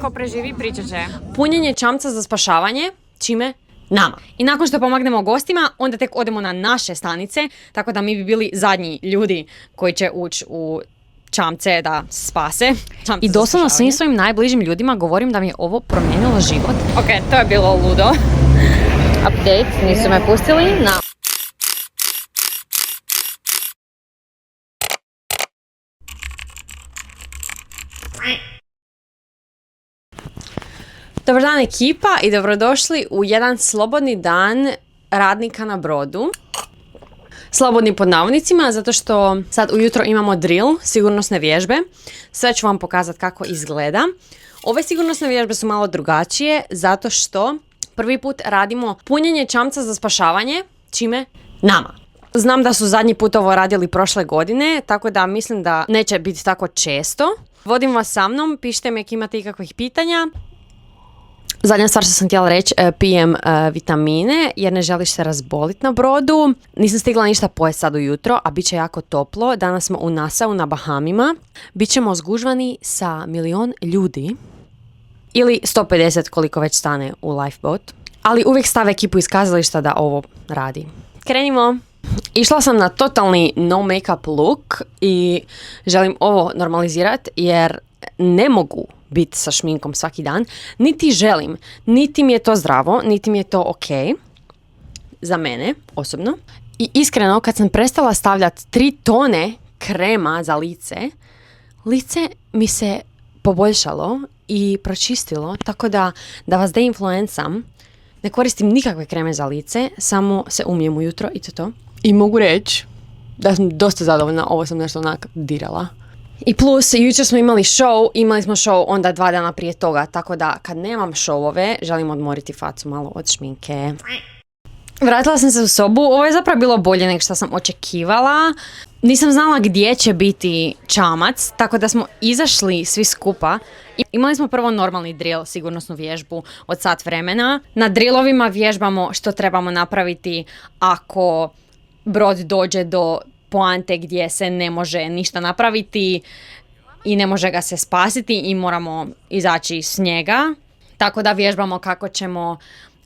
Ko preživi, pričat će. Punjenje čamca za spašavanje, čime? Nama. I nakon što pomognemo gostima, onda tek odemo na naše stanice, tako da mi bi bili zadnji ljudi koji će ući u čamce da spase. I doslovno svim svojim najbližim ljudima govorim da mi je ovo promijenilo život. Ok, to je bilo ludo. Update, nisu me pustili na... Dobar dan ekipa i dobrodošli u jedan slobodni dan radnika na brodu. Slobodni pod navodnicima, zato što sad ujutro imamo drill, sigurnosne vježbe. Sve ću vam pokazati kako izgleda. Ove sigurnosne vježbe su malo drugačije, zato što prvi put radimo punjenje čamca za spašavanje, čime? Nama. Znam da su zadnji put ovo radili prošle godine, tako da mislim da neće biti tako često. Vodim vas sa mnom, pišite mi ako imate ikakvih pitanja. Zadnja stvar što sam htjela reći, pijem vitamine jer ne želiš se razboliti na brodu. Nisam stigla ništa pojesti sad ujutro, a bit će jako toplo. Danas smo u Nassau na Bahamima. Bićemo zgužvani sa 1.000.000 ljudi. Ili 150 koliko već stane u lifeboat. Ali uvijek stave ekipu iz kazališta da ovo radi. Krenimo! Išla sam na totalni no make-up look i želim ovo normalizirati jer ne mogu biti sa šminkom svaki dan. Niti želim, niti mi je to zdravo, niti mi je to ok. Za mene, osobno. I iskreno, kad sam prestala stavljati 3 tone krema za lice mi se poboljšalo i pročistilo, tako da vas deinfluencam, ne koristim nikakve kreme za lice, samo se umijem ujutro i to. I mogu reći da sam dosta zadovoljna, ovo sam nešto onak dirala. I plus, jučer smo imali show onda 2 dana prije toga, tako da kad nemam showove, želim odmoriti facu malo od šminke. Vratila sam se u sobu, ovo je zapravo bilo bolje nego što sam očekivala. Nisam znala gdje će biti čamac, tako da smo izašli svi skupa. Imali smo prvo normalni drill, sigurnosnu vježbu od sat vremena. Na drillovima vježbamo što trebamo napraviti ako brod dođe do poante gdje se ne može ništa napraviti i ne može ga se spasiti i moramo izaći s njega. Tako da vježbamo kako ćemo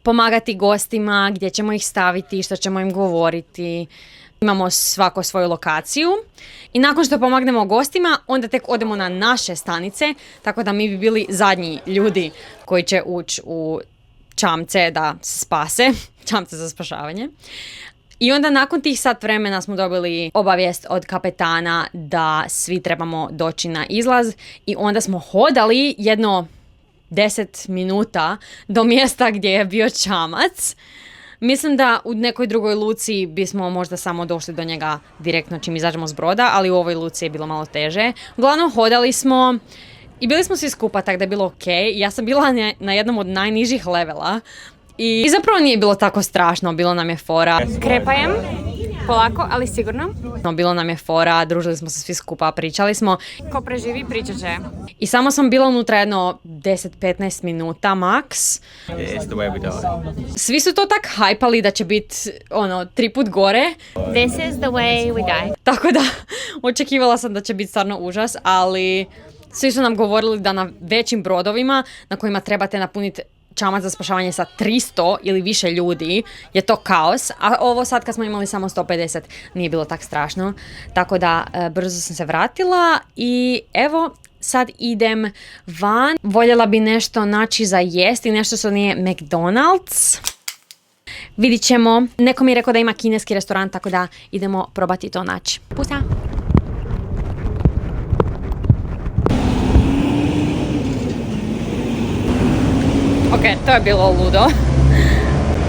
pomagati gostima, gdje ćemo ih staviti, što ćemo im govoriti. Imamo svako svoju lokaciju. I nakon što pomognemo gostima, onda tek odemo na naše stanice, tako da mi bi bili zadnji ljudi koji će ući u čamce da se spase, čamce za spašavanje. I onda nakon tih sat vremena smo dobili obavijest od kapetana da svi trebamo doći na izlaz i onda smo hodali jedno 10 minuta do mjesta gdje je bio čamac. Mislim da u nekoj drugoj luci bismo možda samo došli do njega direktno čim izađemo s broda, ali u ovoj luci je bilo malo teže. Uglavnom hodali smo i bili smo svi skupa, tako da je bilo ok. Ja sam bila na jednom od najnižih levela. I zapravo nije bilo tako strašno, bilo nam je fora. Krepajem, polako, ali sigurno. Bilo nam je fora, družili smo se svi skupa, pričali smo. Ko preživi, pričat će. I samo sam bila unutra jedno 10-15 minuta max. Svi su to tak hajpali da će biti 3 put gore. This is the way we die. Tako da očekivala sam da će biti stvarno užas, ali svi su nam govorili da na većim brodovima na kojima trebate napuniti čamac za spašavanje sa 300 ili više ljudi je to kaos, a ovo sad kad smo imali samo 150 nije bilo tak strašno, tako da brzo sam se vratila i evo sad idem van. Voljela bi nešto naći za jesti, nešto što nije McDonald's. Vidit ćemo, neko mi je rekao da ima kineski restoran, tako da idemo probati to naći. Pusa! Ok, to je bilo ludo.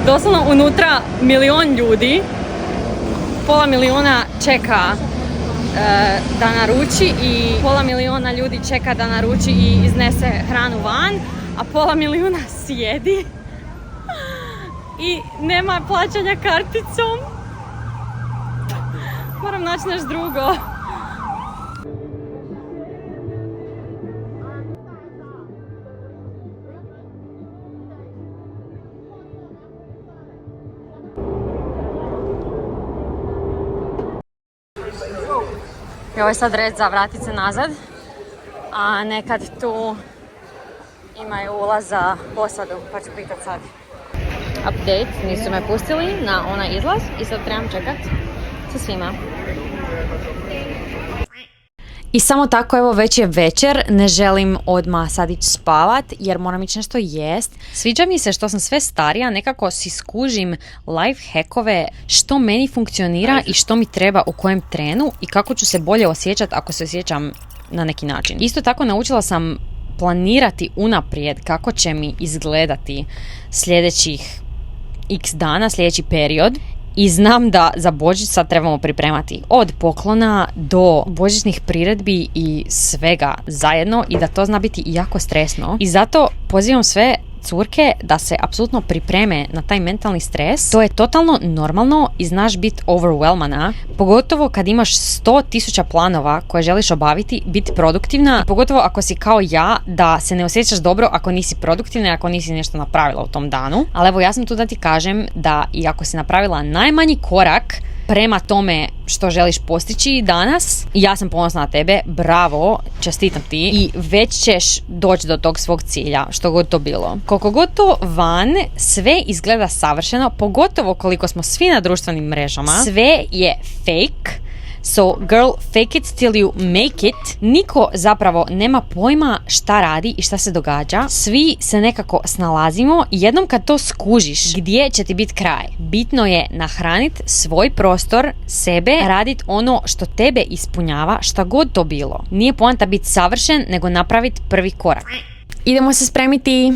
Doslovno unutra 1.000.000 ljudi, 500.000 čeka da naruči i 500.000 ljudi čeka da naruči i iznese hranu van, a 500.000 sjedi i nema plaćanja karticom. Moram naći nešto drugo. I ovo je sad red za vratit se nazad, a nekad tu imaju ulaz za posadu, pa ću pitat sad. Update, nisu me pustili na onaj izlaz i sad trebam čekat sa svima. I samo tako, evo već je večer, ne želim odmah sad ići spavat jer moram ići nešto jest. Sviđa mi se što sam sve starija, nekako si skužim life hackove što meni funkcionira i što mi treba u kojem trenu i kako ću se bolje osjećati ako se osjećam na neki način. Isto tako naučila sam planirati unaprijed kako će mi izgledati sljedećih x dana, sljedeći period. I znam da za Božić sad trebamo pripremati od poklona do božićnih priredbi i svega zajedno i da to zna biti jako stresno. I zato pozivam sve curke da se apsolutno pripreme na taj mentalni stres. To je totalno normalno i znaš biti overwhelmana, pogotovo kad imaš 100.000 planova koje želiš obaviti, biti produktivna, i pogotovo ako si kao ja, da se ne osjećaš dobro ako nisi produktivna i ako nisi nešto napravila u tom danu. Ali evo, ja sam tu da ti kažem da i ako si napravila najmanji korak prema tome što želiš postići danas, ja sam ponosna na tebe, bravo, čestitam ti i već ćeš doći do tog svog cilja, što god to bilo. Koliko god to van sve izgleda savršeno, pogotovo koliko smo svi na društvenim mrežama, sve je fake. So, girl, fake it till you make it. Niko zapravo nema pojma šta radi i šta se događa. Svi se nekako snalazimo i jednom kad to skužiš, gdje će ti biti kraj? Bitno je nahraniti svoj prostor, sebe, raditi ono što tebe ispunjava, šta god to bilo. Nije poanta biti savršen, nego napraviti prvi korak. Idemo se spremiti.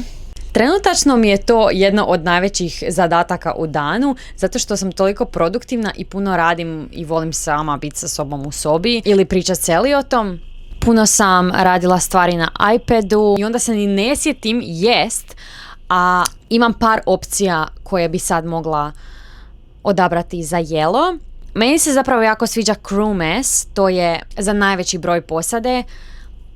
Trenutačno mi je to jedno od najvećih zadataka u danu, zato što sam toliko produktivna i puno radim i volim sama biti sa sobom u sobi ili pričati s Eliotom. Puno sam radila stvari na iPadu i onda se ni ne sjetim jest, a imam par opcija koje bi sad mogla odabrati za jelo. Meni se zapravo jako sviđa crew mess, to je za najveći broj posade.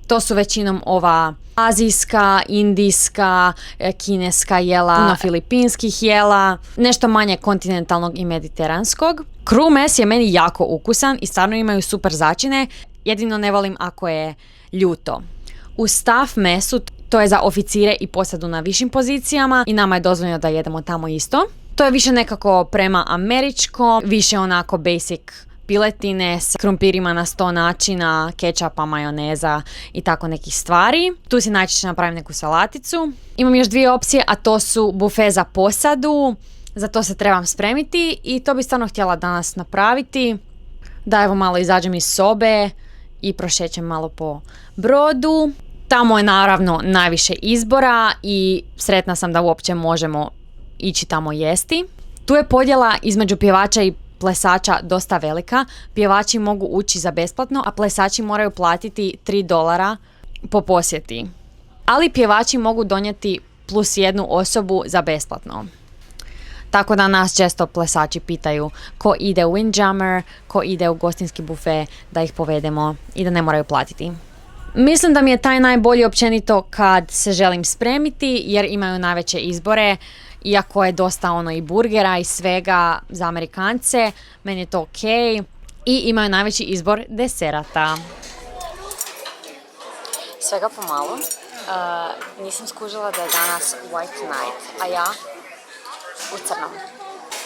To su većinom ova azijska, indijska, kineska jela, puno filipinskih jela, nešto manje kontinentalnog i mediteranskog. Crew mess je meni jako ukusan i stvarno imaju super začine, jedino ne volim ako je ljuto. U staff messu, to je za oficire i posadu na višim pozicijama i nama je dozvoljeno da jedemo tamo isto. To je više nekako prema američkom, više onako basic piletine s krumpirima na 100 načina, kečapa, majoneza i tako nekih stvari. Tu si najčešće napravim neku salaticu. Imam još dvije opcije, a to su bufe za posadu. Za to se trebam spremiti i to bi stvarno htjela danas napraviti. Da evo malo izađem iz sobe i prošećem malo po Brodu. Tamo je naravno najviše izbora i sretna sam da uopće možemo ići tamo jesti. Tu je podjela između pjevača i plesača dosta velika. Pjevači mogu ući za besplatno, a plesači moraju platiti $3 po posjeti. Ali pjevači mogu donijeti plus jednu osobu za besplatno. Tako da nas često plesači pitaju ko ide u Windjammer, ko ide u gostinski bufe, da ih povedemo i da ne moraju platiti. Mislim da mi je taj najbolji općenito kad se želim spremiti jer imaju najveće izbore. Iako je dosta ono i burgera i svega za Amerikance, meni je to ok. I imaju najveći izbor deserata. Svega pomalo. Nisam skužila da je danas White Night, a ja u crnom.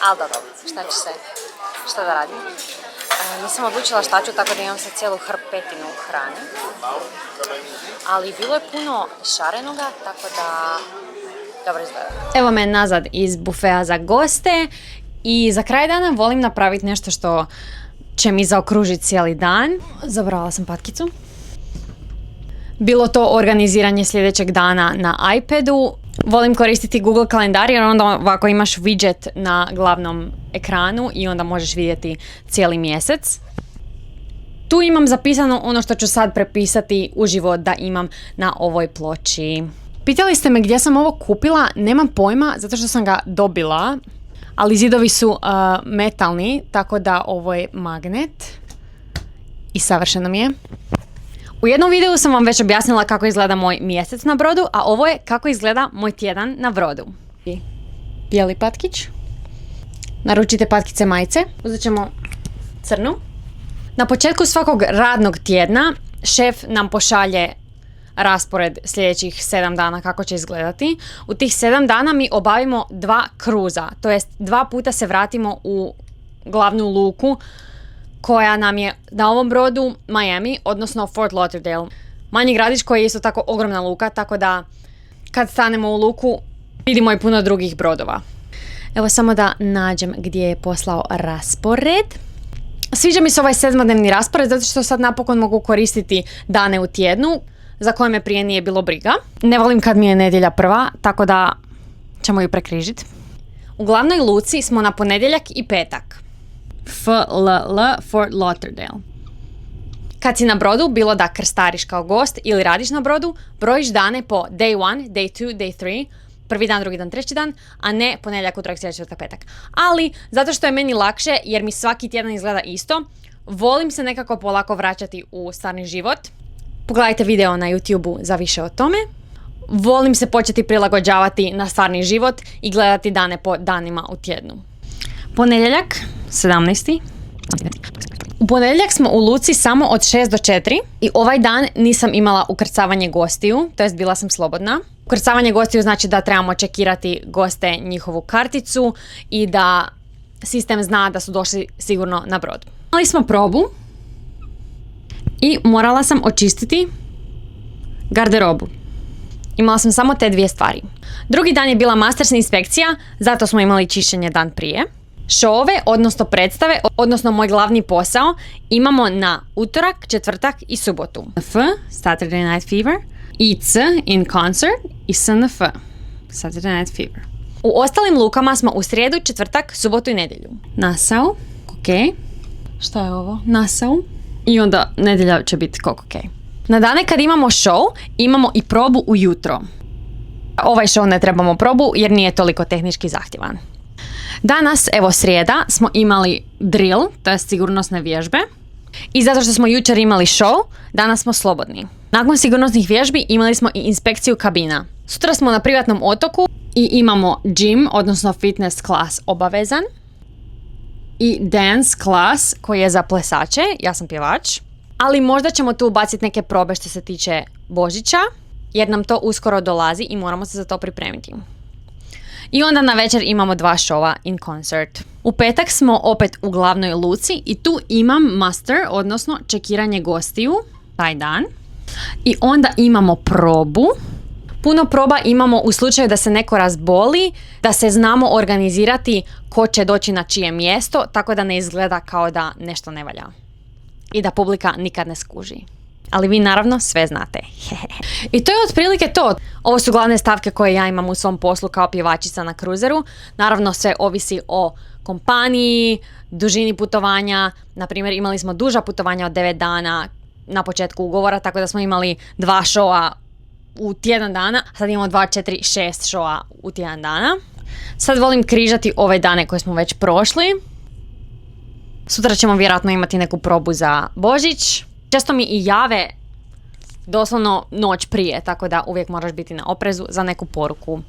Ali dobro, šta da radim? Nisam odlučila šta ću, tako da imam sad cijelu hrpetinu hrane. Ali bilo je puno šarenoga, tako da dobro izgleda. Evo me nazad iz bufea za goste i za kraj dana volim napraviti nešto što će mi zaokružiti cijeli dan. Zabrala sam patkicu. Bilo to organiziranje sljedećeg dana na iPadu. Volim koristiti Google kalendar jer onda ovako imaš widget na glavnom ekranu i onda možeš vidjeti cijeli mjesec. Tu imam zapisano ono što ću sad prepisati uživo da imam na ovoj ploči. Pitali ste me gdje sam ovo kupila, nemam pojma zato što sam ga dobila, ali zidovi su metalni, tako da ovo je magnet i savršeno mi je. U jednom videu sam vam već objasnila kako izgleda moj mjesec na Brodu, a ovo je kako izgleda moj tjedan na Brodu. Bijeli patkić. Naručite patkice majice. Uzet ćemo crnu. Na početku svakog radnog tjedna šef nam pošalje raspored sljedećih 7 dana kako će izgledati. U tih 7 dana mi obavimo 2 kruza, to jest 2 puta se vratimo u glavnu luku koja nam je na ovom brodu Miami, odnosno Fort Lauderdale. Manji gradić koji je isto tako ogromna luka, tako da kad stanemo u luku vidimo i puno drugih brodova. Evo samo da nađem gdje je poslao raspored. Sviđa mi se ovaj 7-dnevni raspored zato što sad napokon mogu koristiti dane u tjednu za koje me prije nije bilo briga. Ne volim kad mi je nedjelja prva, tako da ćemo ju prekrižiti. U glavnoj luci smo na ponedjeljak i petak. FLL, Fort Lauderdale. Kad si na brodu, bilo da krstariš kao gost ili radiš na brodu, brojiš dane po day 1, day 2, day 3, prvi dan, drugi dan, treći dan, a ne ponedjeljak, utorak, srijeda, četvrtak, petak. Ali, zato što je meni lakše, jer mi svaki tjedan izgleda isto, volim se nekako polako vraćati u stvarni život. Pogledajte video na YouTube-u za više o tome. Volim se početi prilagođavati na stvarni život i gledati dane po danima u tjednu. Ponedjeljak, 17. U ponedjeljak smo u luci samo od 6 do 4 i ovaj dan nisam imala ukrcavanje gostiju, to jest bila sam slobodna. Ukrcavanje gostiju znači da trebamo čekirati goste njihovu karticu i da sistem zna da su došli sigurno na brod. Imali smo probu i morala sam očistiti garderobu. Imala sam samo te 2 stvari. Drugi dan je bila Masters inspekcija, zato smo imali čišćenje dan prije. Šove, odnosno predstave, odnosno moj glavni posao, imamo na utorak, četvrtak i subotu. F, Saturday Night Fever, i C, In Concert, i SNF, Saturday Night Fever. U ostalim lukama smo u srijedu, četvrtak, subotu i nedjelju. Nassau, ok. Šta je ovo? Nassau. I onda nedjelja će biti ok. Na dane kad imamo show, imamo i probu ujutro. Ovaj show ne trebamo probu jer nije toliko tehnički zahtjevan. Danas, evo srijeda, smo imali drill, to je sigurnosne vježbe. I zato što smo jučer imali show, danas smo slobodni. Nakon sigurnosnih vježbi imali smo i inspekciju kabina. Sutra smo na privatnom otoku i imamo gym, odnosno fitness class obavezan. I dance class koji je za plesače, ja sam pjevač. Ali možda ćemo tu ubaciti neke probe što se tiče Božića, jer nam to uskoro dolazi i moramo se za to pripremiti. I onda na večer imamo 2 šova in concert. U petak smo opet u glavnoj luci i tu imam muster, odnosno čekiranje gostiju, taj dan. I onda imamo probu. Puno proba imamo u slučaju da se neko razboli, da se znamo organizirati ko će doći na čije mjesto, tako da ne izgleda kao da nešto ne valja. I da publika nikad ne skuži. Ali vi naravno sve znate. I to je otprilike to. Ovo su glavne stavke koje ja imam u svom poslu kao pjevačica na kruzeru. Naravno sve ovisi o kompaniji, dužini putovanja. Naprimjer imali smo duža putovanja od 9 dana na početku ugovora, tako da smo imali 2 šova u tjedan dana. Sad imamo 2, 4, 6 šova u tjedan dana. Sad volim križati ove dane koje smo već prošli. Sutra ćemo vjerojatno imati neku probu za Božić. Često mi i jave doslovno noć prije, tako da uvijek moraš biti na oprezu za neku poruku.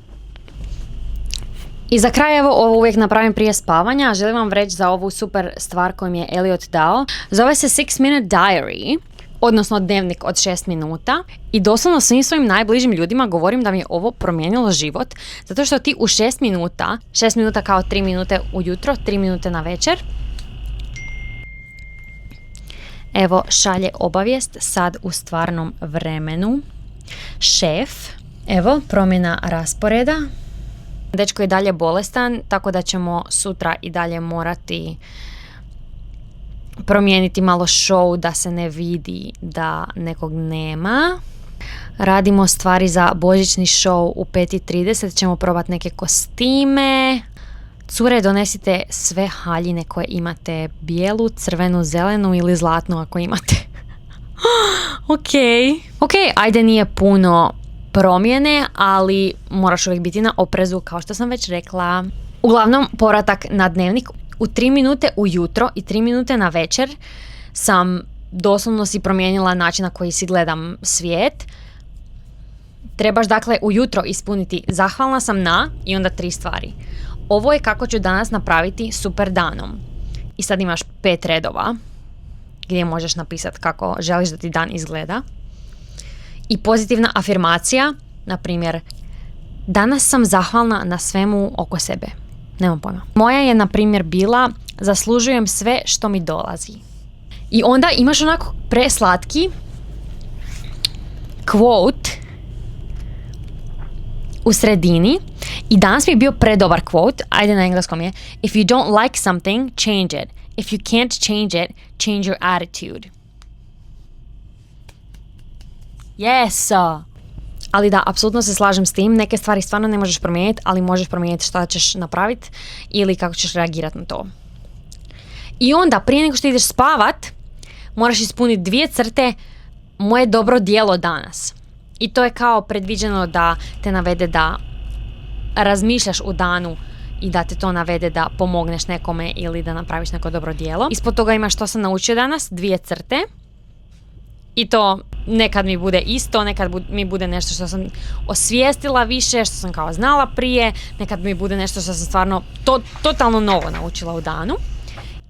I za kraj evo ovo uvijek napravim prije spavanja. Želim vam reći za ovu super stvar koju mi je Elliot dao. Zove se 6 Minute Diary, odnosno dnevnik od 6 minuta. I doslovno svim svojim najbližim ljudima govorim da mi je ovo promijenilo život. Zato što ti u 6 minuta kao 3 minute ujutro, 3 minute na večer, evo šalje obavijest sad u stvarnom vremenu. Šef, evo promjena rasporeda. Dečko je dalje bolestan, tako da ćemo sutra i dalje morati promijeniti malo show da se ne vidi da nekog nema. Radimo stvari za božićni show u 5:30, ćemo probati neke kostime. Cure, donesite sve haljine koje imate, bijelu, crvenu, zelenu ili zlatnu ako imate. Ok, ajde nije puno promjene, ali moraš uvijek biti na oprezu kao što sam već rekla. Uglavnom, povratak na dnevnik. U 3 minute ujutro i 3 minute na večer sam doslovno si promijenila način na koji si gledam svijet. Trebaš dakle ujutro ispuniti zahvalna sam na i onda 3 stvari. Ovo je kako ću danas napraviti super danom. I sad imaš 5 redova gdje možeš napisati kako želiš da ti dan izgleda. I pozitivna afirmacija, na primjer, danas sam zahvalna na svemu oko sebe. Nemam pojma. Moja je, na primjer, bila zaslužujem sve što mi dolazi. I onda imaš onako preslatki quote u sredini. I danas mi je bio predobar quote. Ajde, na engleskom je: If you don't like something, change it. If you can't change it, change your attitude. Yes! Ali da, apsolutno se slažem s tim. Neke stvari stvarno ne možeš promijeniti, ali možeš promijeniti šta ćeš napraviti ili kako ćeš reagirati na to. I onda, prije nego što ideš spavat, moraš ispuniti 2 crte: moje dobro djelo danas. I to je kao predviđeno da te navede da razmišljaš u danu i da te to navede da pomogneš nekome ili da napraviš neko dobro djelo. Ispod toga imaš što sam naučio danas, 2 crte. I to nekad mi bude isto, nekad mi bude nešto što sam osvijestila više, što sam kao znala prije, nekad mi bude nešto što sam stvarno totalno novo naučila u danu.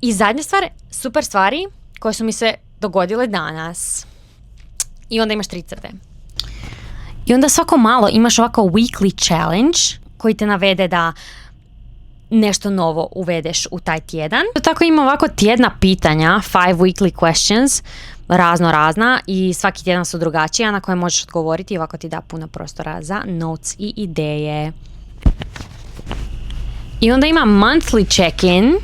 I zadnja stvar, super stvari koje su mi se dogodile danas. I onda imaš 3 crte. I onda svako malo imaš ovako weekly challenge koji te navede da nešto novo uvedeš u taj tjedan. Tako ima ovako tjedna pitanja, 5 weekly questions, razna i svaki tjedan su drugačija na koje možeš odgovoriti i ovako ti da puno prostora za notes i ideje. I onda ima monthly check-in.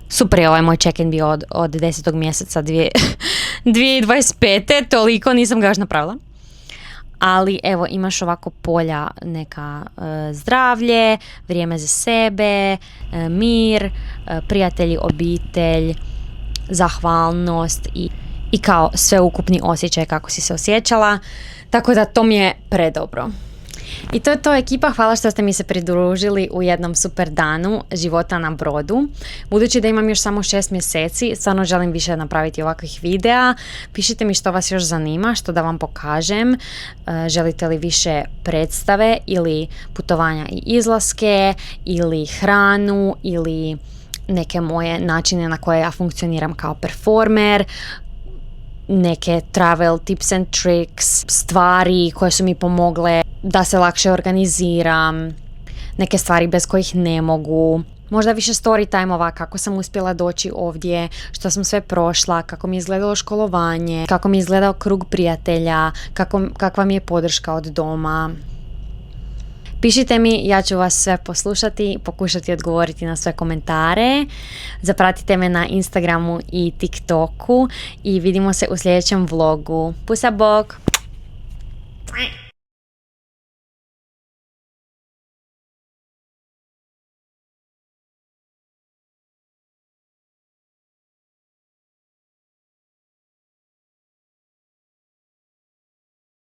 Super je ovaj moj check-in bio od 10. mjeseca 2025. Toliko nisam ga još napravila. Ali evo, imaš ovako polja neka zdravlje, vrijeme za sebe, mir, prijatelji, obitelj, zahvalnost i kao sveukupni osjećaj kako si se osjećala. Tako da to mi je predobro. I to je to, ekipa. Hvala što ste mi se pridružili u jednom super danu života na brodu. Budući da imam još samo 6 mjeseci, stvarno želim više napraviti ovakvih videa. Pišite mi što vas još zanima, što da vam pokažem. Želite li više predstave ili putovanja i izlaske ili hranu ili neke moje načine na koje ja funkcioniram kao performer, neke travel tips and tricks, stvari koje su mi pomogle da se lakše organiziram, neke stvari bez kojih ne mogu, možda više story time-ova, kako sam uspjela doći ovdje, što sam sve prošla, kako mi je izgledalo školovanje, kako mi je izgledao krug prijatelja, kakva mi je podrška od doma. Pišite mi, ja ću vas sve poslušati, pokušati odgovoriti na sve komentare. Zapratite me na Instagramu i TikToku i vidimo se u sljedećem vlogu. Pusa bok!